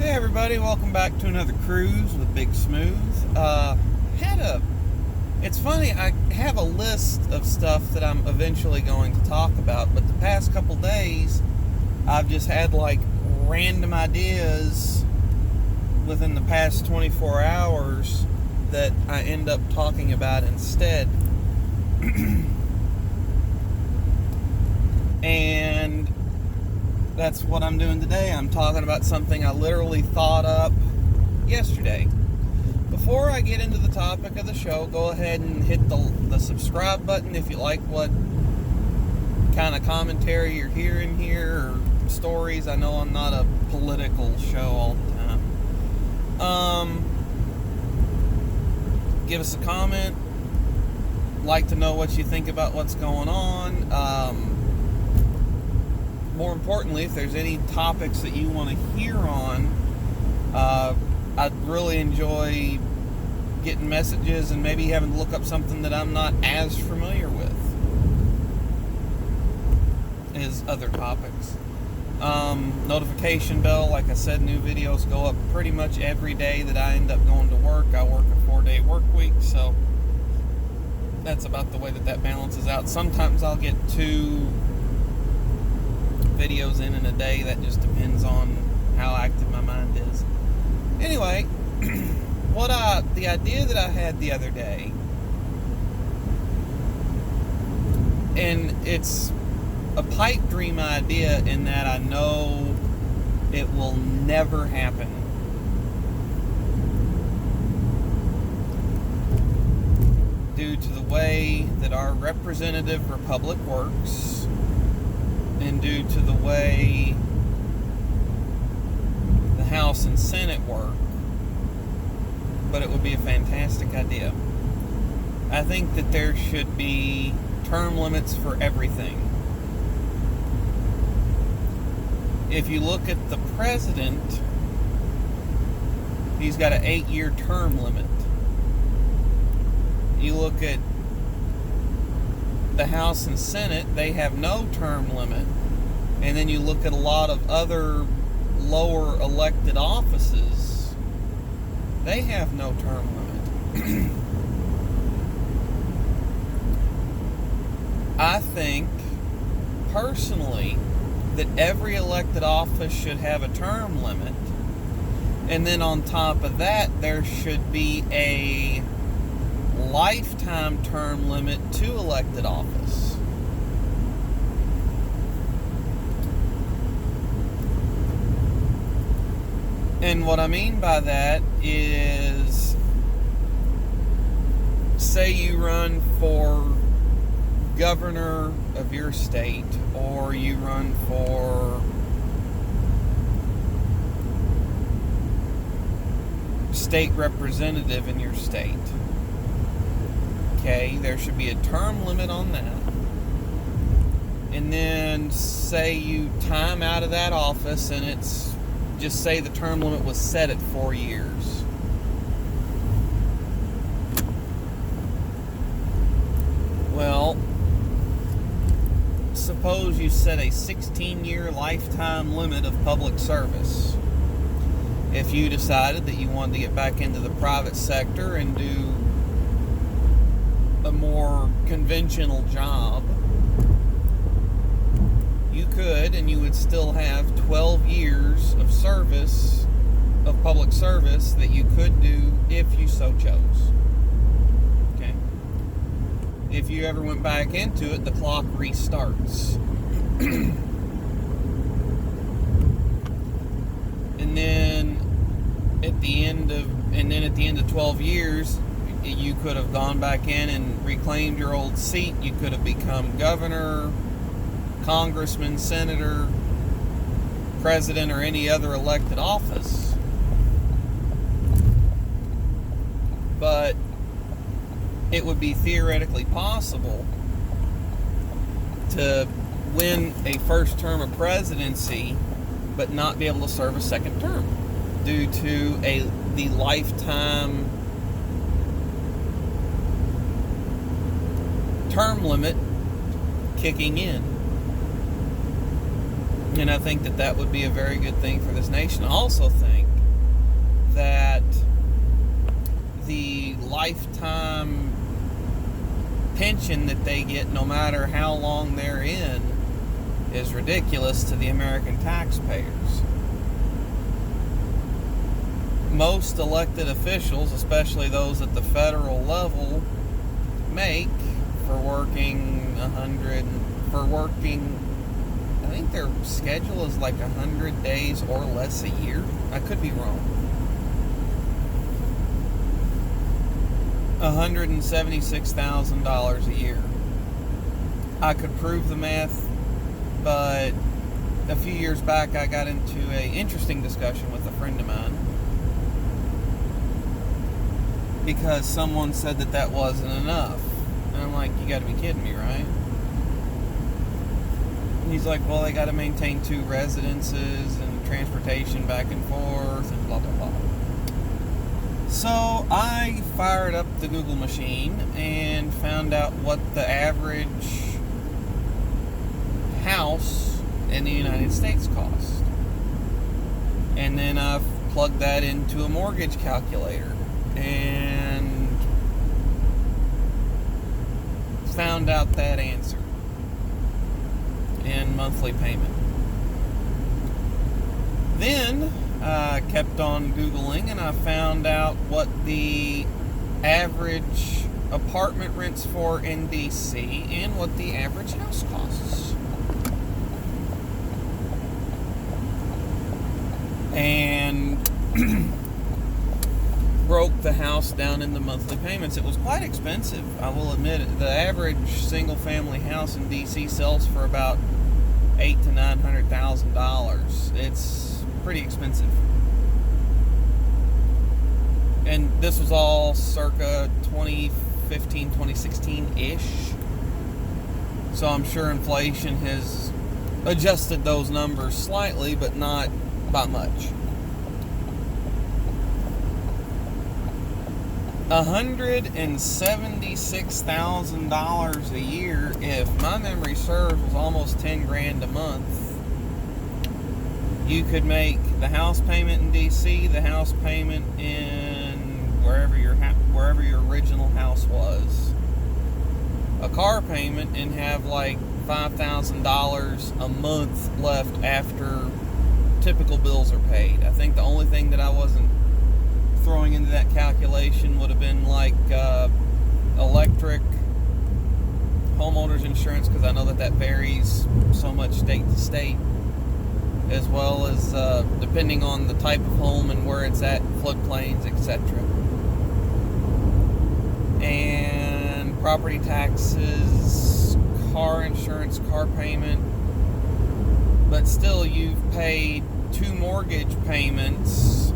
Hey everybody, welcome back to another cruise with Big Smooth. It's funny, I have a list of stuff that I'm eventually going to talk about, but the past couple days, I've just had like random ideas within the past 24 hours that I end up talking about instead. And that's what I'm doing today. I'm talking about something I literally thought up yesterday. Before I get into the topic of the show, go ahead and hit the subscribe button if you like what kind of commentary you're hearing here, or stories. I know I'm not a political show all the time. Give us a comment. Like to know what you think about what's going on. More importantly, if there's any topics that you want to hear on, I'd really enjoy getting messages and maybe having to look up something that I'm not as familiar with as other topics. Notification bell, like I said, new videos go up pretty much every day that I end up going to work. I work a 4-day work week, so that's about the way that balances out. Sometimes I'll get 2 videos in a day. That just depends on how active my mind is. Anyway, the idea that I had the other day, and it's a pipe dream idea in that I know it will never happen. Due to the way that our representative republic works, and due to the way the House and Senate work, but it would be a fantastic idea. I think that there should be term limits for everything. If you look at the president, he's got an 8-year term limit. You look at the House and Senate, they have no term limit. And then you look at a lot of other lower elected offices, they have no term limit. I think, personally, that every elected office should have a term limit. And then on top of that, there should be a lifetime term limit to elected office. And what I mean by that is, say you run for governor of your state, or you run for state representative in your state. Okay, there should be a term limit on that. And then say you time out of that office, and it's, just say the term limit was set at 4 years. Well, suppose you set a 16-year lifetime limit of public service. If you decided that you wanted to get back into the private sector and do a more conventional job, you could, and you would still have 12 years of service, of public service, that you could do if you so chose. Okay? If you ever went back into it, the clock restarts. And then at the end of 12 years, you could have gone back in and reclaimed your old seat. You could have become governor, congressman, senator, president, or any other elected office. But it would be theoretically possible to win a first term of presidency but not be able to serve a second term due to the lifetime term limit kicking in. And I think that that would be a very good thing for this nation. I also think that the lifetime pension that they get, no matter how long they're in, is ridiculous to the American taxpayers. Most elected officials, especially those at the federal level, make for working I think their schedule is like 100 days or less a year. I could be wrong. $176,000 a year. I could prove the math, but a few years back I got into an interesting discussion with a friend of mine because someone said that that wasn't enough. And I'm like, you gotta be kidding me, right? He's like, well, they got to maintain 2 residences and transportation back and forth and blah, blah, blah. So I fired up the Google machine and found out what the average house in the United States cost. And then I've plugged that into a mortgage calculator and found out that answer in monthly payment. Then I kept on Googling and I found out what the average apartment rents for in DC and what the average house costs. And broke the house down into monthly payments. It was quite expensive, I will admit it. The average single family house in DC sells for about $800,000 to $900,000. It's pretty expensive. And this was all circa 2015, 2016-ish. So I'm sure inflation has adjusted those numbers slightly, but not by much. $176,000 a year, if my memory serves, was almost $10,000 a month. You could make the house payment in DC, the house payment in wherever your original house was, a car payment, and have like $5,000 a month left after typical bills are paid. I think the only thing that I wasn't throwing into that calculation would have been like electric, homeowners insurance, because I know that varies so much state to state, as well as depending on the type of home and where it's at, floodplains, etc. And property taxes, car insurance, car payment. But still, you've paid 2 mortgage payments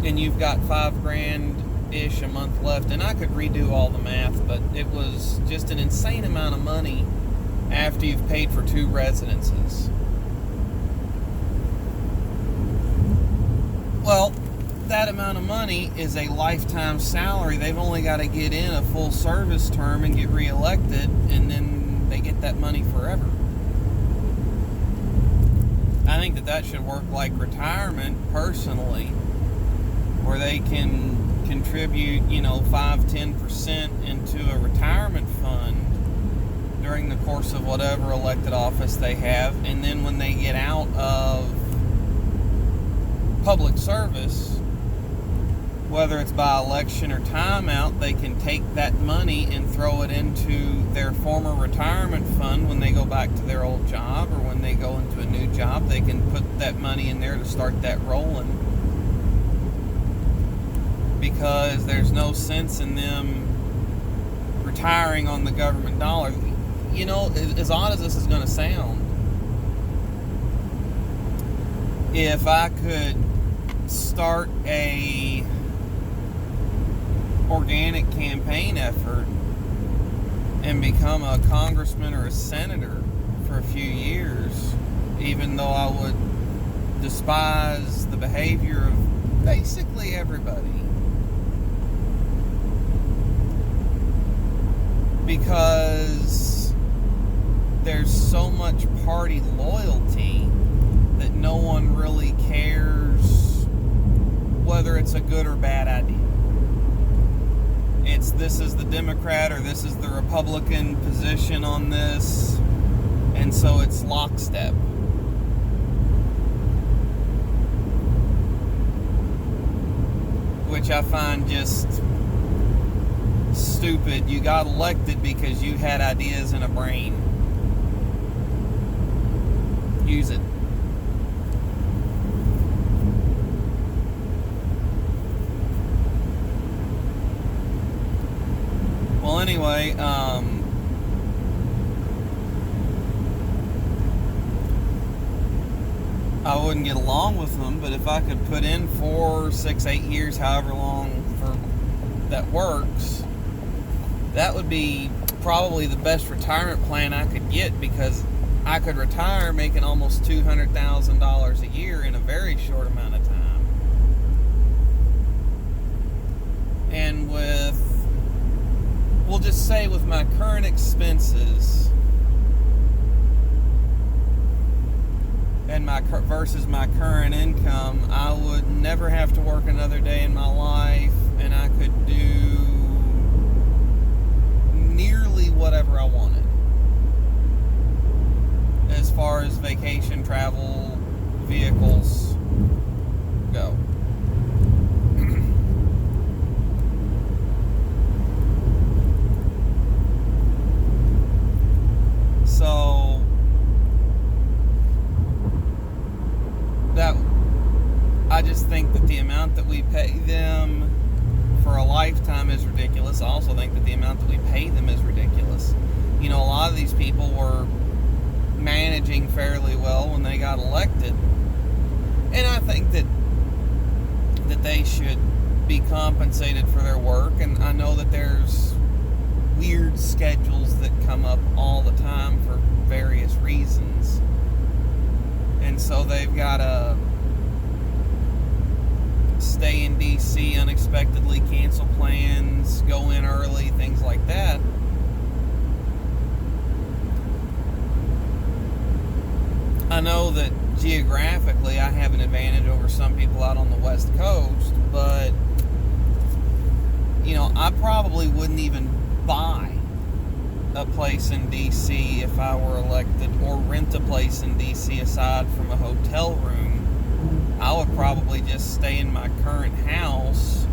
and you've got $5,000-ish a month left. And I could redo all the math, but it was just an insane amount of money after you've paid for 2 residences. Well, that amount of money is a lifetime salary. They've only got to get in a full service term and get reelected, and then they get that money forever. I think that should work like retirement, personally, where they can contribute, 5-10% into a retirement fund during the course of whatever elected office they have, and then when they get out of public service, whether it's by election or timeout, they can take that money and throw it into their former retirement fund when they go back to their old job, or when they go into a new job, they can put that money in there to start that rolling. Because there's no sense in them retiring on the government dollar. As odd as this is going to sound, if I could start a organic campaign effort and become a congressman or a senator for a few years, even though I would despise the behavior of basically everybody, because there's so much party loyalty that no one really cares whether it's a good or bad idea. It's this is the Democrat or this is the Republican position on this, and so it's lockstep. Which I find just stupid. You got elected because you had ideas and a brain. Use it. Well, anyway, I wouldn't get along with them, but if I could put in 4, 6, 8 years, however long for that works, that would be probably the best retirement plan I could get, because I could retire making almost $200,000 a year in a very short amount of time. And we'll just say with my current expenses and versus my current income, I would never have to work another day in my life, and I could do nearly whatever I wanted as far as vacation, travel, vehicles go. So that I just think that the amount that we pay them for a lifetime is ridiculous. I also think that the amount that we pay them is ridiculous. You know, a lot of these people were managing fairly well when they got elected, and I think that they should be compensated for their work. And I know that there's weird schedules that come up all the time for various reasons, and so they've got to stay in DC unexpectedly, cancel plans, go in early, things like that. I know that geographically I have an advantage over some people out on the West Coast, but you know, I probably wouldn't even buy a place in DC if I were elected, or rent a place in DC aside from a hotel room. I would probably just stay in my current house,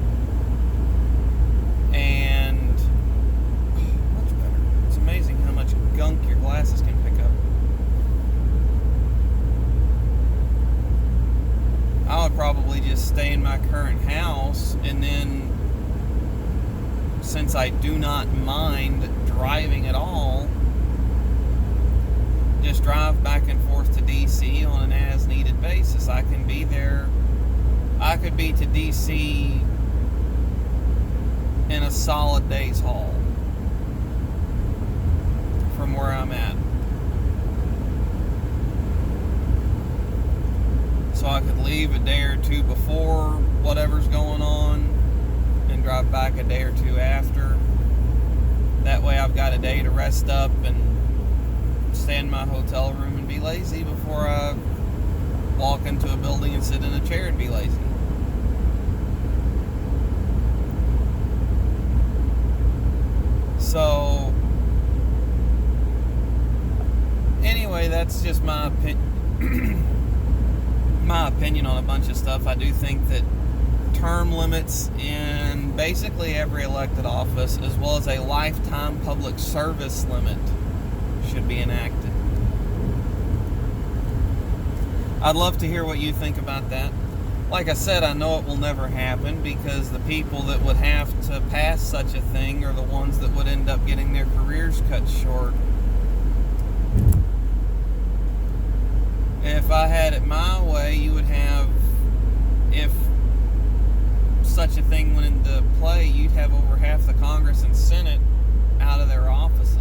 and much better. It's amazing how much gunk your glasses can pick up. I would probably just stay in my current house, and then, since I do not mind driving at all, just drive back and forth to DC on an as-needed basis. I can be there. I could be to DC in a solid day's haul from where I'm at. So I could leave a day or two before whatever's going on and drive back a day or two after. That way I've got a day to rest up and stay in my hotel room and be lazy before I walk into a building and sit in a chair and be lazy. So anyway, that's just my opinion on a bunch of stuff. I do think that term limits in basically every elected office, as well as a lifetime public service limit, should be enacted. I'd love to hear what you think about that. Like I said, I know it will never happen, because the people that would have to pass such a thing are the ones that would end up getting their careers cut short. If I had it my way, you would have, if such a thing went into play, you'd have over half the Congress and Senate out of their offices.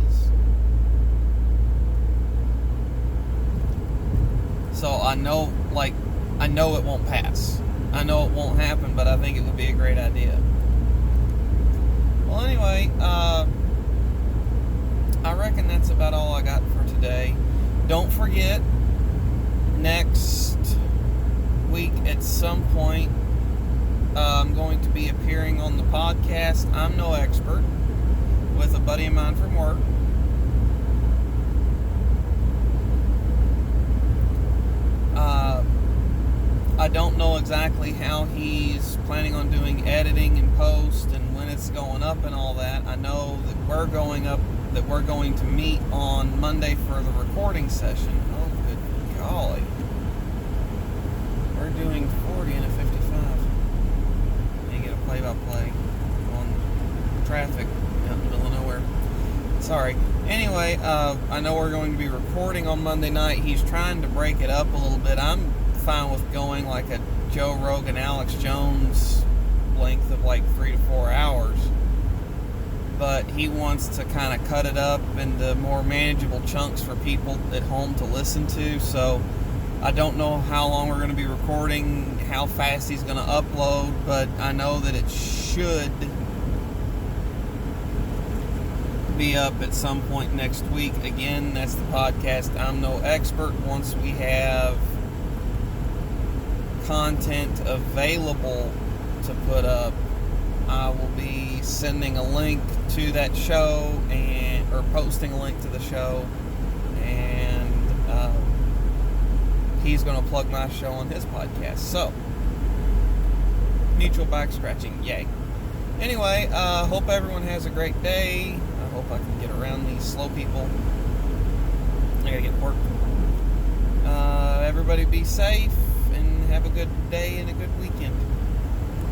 So I know it won't pass. I know it won't happen, but I think it would be a great idea. Well, anyway, I reckon that's about all I got for today. today. Don't forget, next week at some point, I'm going to be appearing on the podcast I'm No Expert with a buddy of mine from work. I don't know exactly how he's planning on doing editing and post and when it's going up and all that. I know that we're going to meet on Monday for the recording session. Oh, good golly. We're doing 40 and a 55. You get a play-by-play on traffic out in the middle of nowhere. Sorry. Anyway, I know we're going to be recording on Monday night. He's trying to break it up a little bit. I'm fine with going like a Joe Rogan, Alex Jones length of like 3 to 4 hours. But he wants to kind of cut it up into more manageable chunks for people at home to listen to. So I don't know how long we're going to be recording, how fast he's going to upload, but I know that it should be up at some point next week. Again, that's the podcast I'm No Expert. Once we have content available to put up, I will be sending a link to that show or posting a link to the show, and he's going to plug my show on his podcast. So, mutual back scratching, yay. Anyway, hope everyone has a great day. I hope I can get around these slow people. I gotta get to work. Everybody be safe and have a good day and a good weekend.